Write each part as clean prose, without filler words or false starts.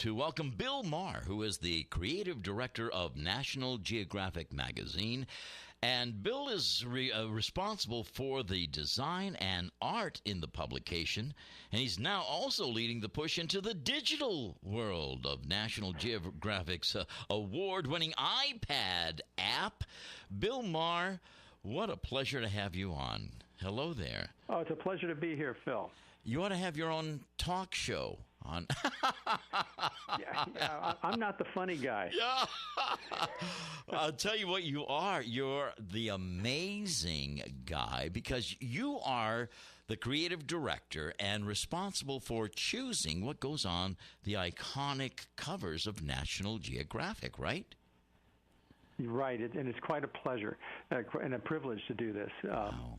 to welcome Bill Marr, who is the creative director of National Geographic magazine. And Bill is responsible for the design and art in the publication, and he's now also leading the push into the digital world of National Geographic's award-winning iPad app. Bill Marr, what a pleasure to have you on. Hello there. Oh, it's a pleasure to be here, Phil. You ought to have your own talk show on. yeah, I'm not the funny guy. Yeah. I'll tell you what you are. You're the amazing guy because you are the creative director and responsible for choosing what goes on the iconic covers of National Geographic, right? Right, and it's quite a pleasure and a privilege to do this. Wow.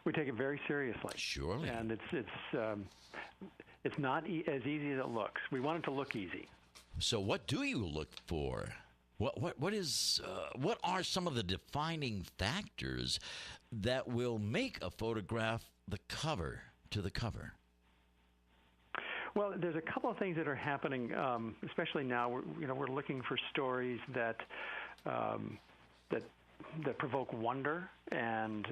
We take it very seriously. Surely. And it's not as easy as it looks. We want it to look easy. So what do you look for? What are some of the defining factors that will make a photograph the cover to the cover? Well, there's a couple of things that are happening, especially now. We're looking for stories that provoke wonder and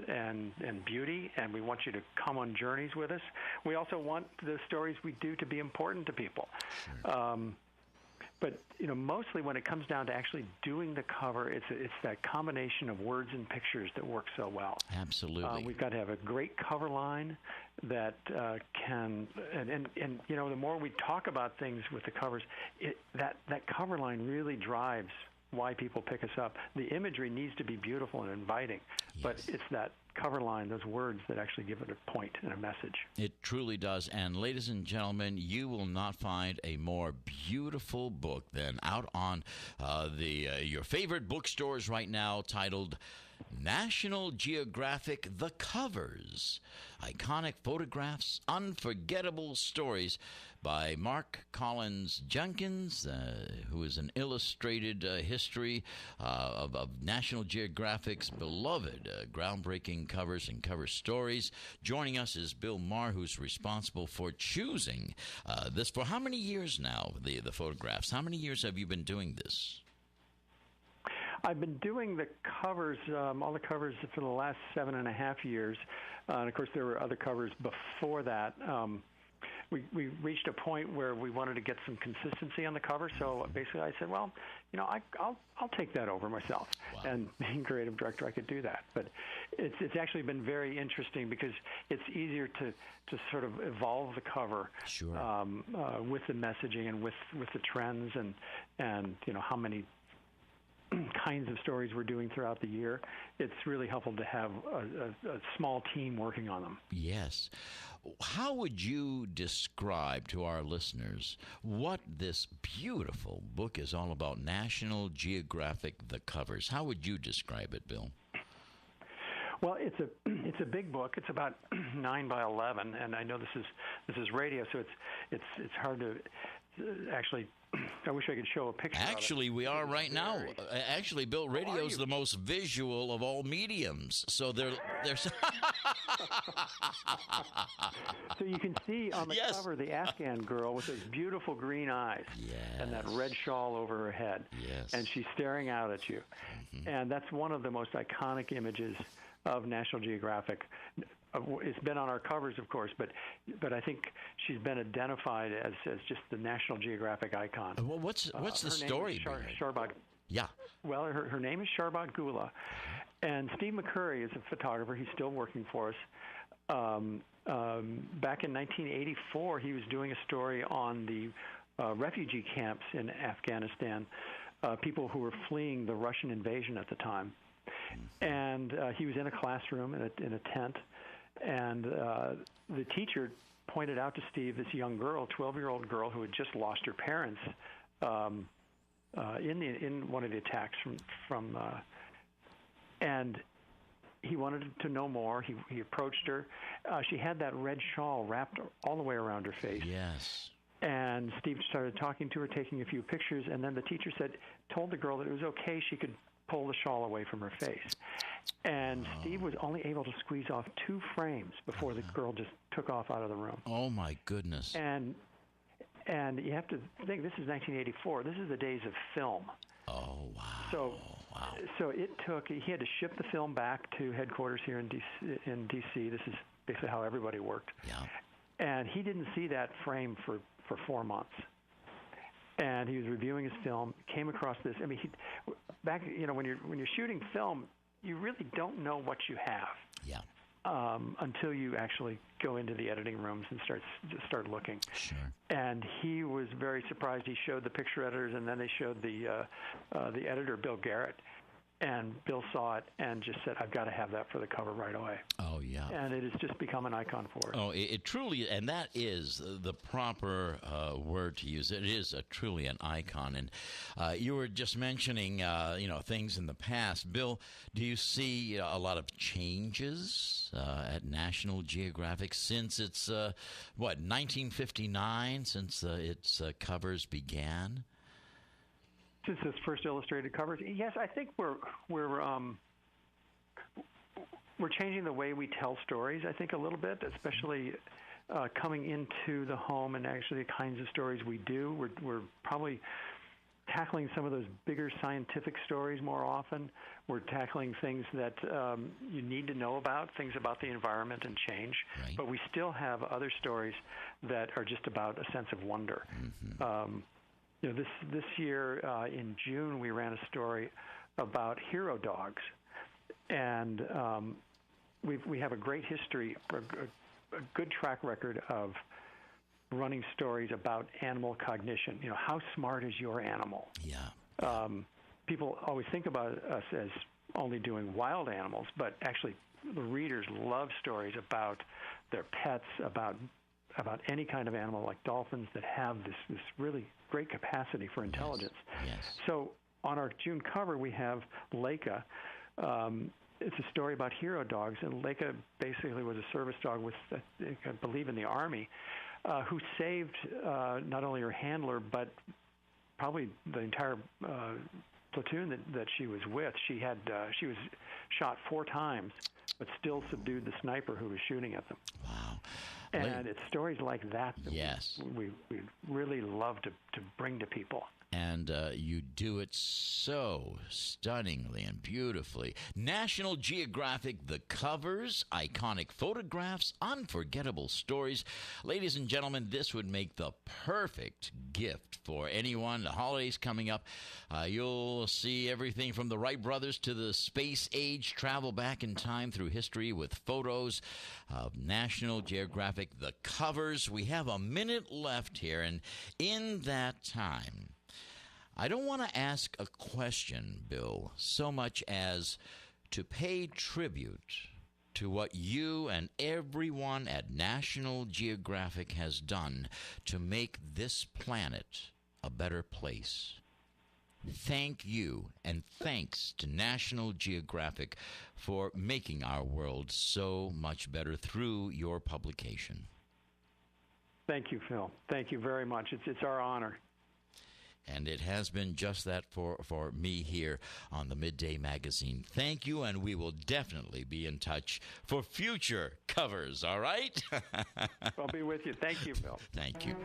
beauty, and we want you to come on journeys with us. We also want the stories we do to be important to people. Sure. But mostly when it comes down to actually doing the cover, it's that combination of words and pictures that works so well. Absolutely. We've got to have a great cover line that can, and the more we talk about things with the covers, that cover line really drives why people pick us up. The imagery needs to be beautiful and inviting, but it's that cover line, those words, that actually give it a point and a message. It truly does. And ladies and gentlemen, you will not find a more beautiful book than out on your favorite bookstores right now, titled National Geographic: The Covers. Iconic Photographs, Unforgettable Stories by Mark Collins Jenkins, who is an illustrated history of National Geographic's beloved groundbreaking covers and cover stories. Joining us is Bill Marr, who's responsible for choosing this for how many years now, the photographs? How many years have you been doing this? I've been doing the covers, all the covers for the last 7.5 years. And, of course, there were other covers before that. We reached a point where we wanted to get some consistency on the cover. So basically I said, well, I'll take that over myself. Wow. And being creative director, I could do that. But it's actually been very interesting because it's easier to sort of evolve the cover. Sure. With the messaging and with the trends and how many kinds of stories we're doing throughout the year. It's really helpful to have a small team working on them. Yes. How would you describe to our listeners what this beautiful book is all about, National Geographic: The Covers? How would you describe it, Bill? Well, it's a big book. It's about 9 by 11, and I know this is radio, so it's hard to actually. I wish I could show a picture. Actually, we are right now. Actually, Bill, radio is the most visual of all mediums. So there's. So you can see on the cover the Afghan girl with those beautiful green eyes and that red shawl over her head. Yes. And she's staring out at you. Mm-hmm. And that's one of the most iconic images of National Geographic. It's been on our covers, of course, but I think she's been identified as just the National Geographic icon. Well, what's the story? Sharbak. Yeah. Well, her name is Sharbak Gula, and Steve McCurry is a photographer. He's still working for us. Back in 1984, he was doing a story on the refugee camps in Afghanistan, people who were fleeing the Russian invasion at the time. And he was in a classroom in a tent, and the teacher pointed out to Steve this young girl, 12-year-old girl who had just lost her parents in one of the attacks from and he wanted to know more. He approached her. She had that red shawl wrapped all the way around her face. Yes. And Steve started talking to her, taking a few pictures, and then the teacher told the girl that it was okay, she could pull the shawl away from her face. And Steve was only able to squeeze off 2 frames before the girl just took off out of the room. Oh, my goodness. And And you have to think, this is 1984. This is the days of film. Oh, wow. So it took, he had to ship the film back to headquarters here in D.C. This is basically how everybody worked. Yeah. And he didn't see that frame for 4 months. And he was reviewing his film, came across this. I mean, when you're shooting film, you really don't know what you have. Yeah. Until you actually go into the editing rooms and start looking. Sure. And he was very surprised. He showed the picture editors, and then they showed the editor, Bill Garrett. And Bill saw it and just said, "I've got to have that for the cover right away." Oh, yeah. And it has just become an icon for us. Oh, it truly, and that is the proper word to use. It is truly an icon. And you were just mentioning, things in the past. Bill, do you see a lot of changes at National Geographic since its 1959, since its covers began? Since its first illustrated covers, yes, I think we're changing the way we tell stories. I think a little bit, especially coming into the home and actually the kinds of stories we do. We're probably tackling some of those bigger scientific stories more often. We're tackling things that you need to know about, things about the environment and change. Right. But we still have other stories that are just about a sense of wonder. Mm-hmm. This year in June, we ran a story about hero dogs, and we have a great history, a good track record of running stories about animal cognition. How smart is your animal? Yeah. People always think about us as only doing wild animals, but actually the readers love stories about their pets, about any kind of animal like dolphins that have this really great capacity for intelligence. Yes. So on our June cover, we have Leica. It's a story about hero dogs, and Leica basically was a service dog with, I believe, in the Army, who saved not only her handler, but probably the entire platoon that she was with. She was shot 4 times, but still subdued the sniper who was shooting at them. Wow. And it's stories like that yes. we really love to bring to people. And you do it so stunningly and beautifully. National Geographic, the covers, iconic photographs, unforgettable stories. Ladies and gentlemen, this would make the perfect gift for anyone. The holidays coming up. You'll see everything from the Wright brothers to the space age, travel back in time through history with photos of National Geographic, the covers. We have a minute left here, and in that time, I don't want to ask a question, Bill, so much as to pay tribute to what you and everyone at National Geographic has done to make this planet a better place. Thank you, and thanks to National Geographic for making our world so much better through your publication. Thank you, Phil. Thank you very much. It's our honor. And it has been just that for me here on the Midday Magazine. Thank you, and we will definitely be in touch for future covers, all right? I'll be with you. Thank you, Phil. Thank you.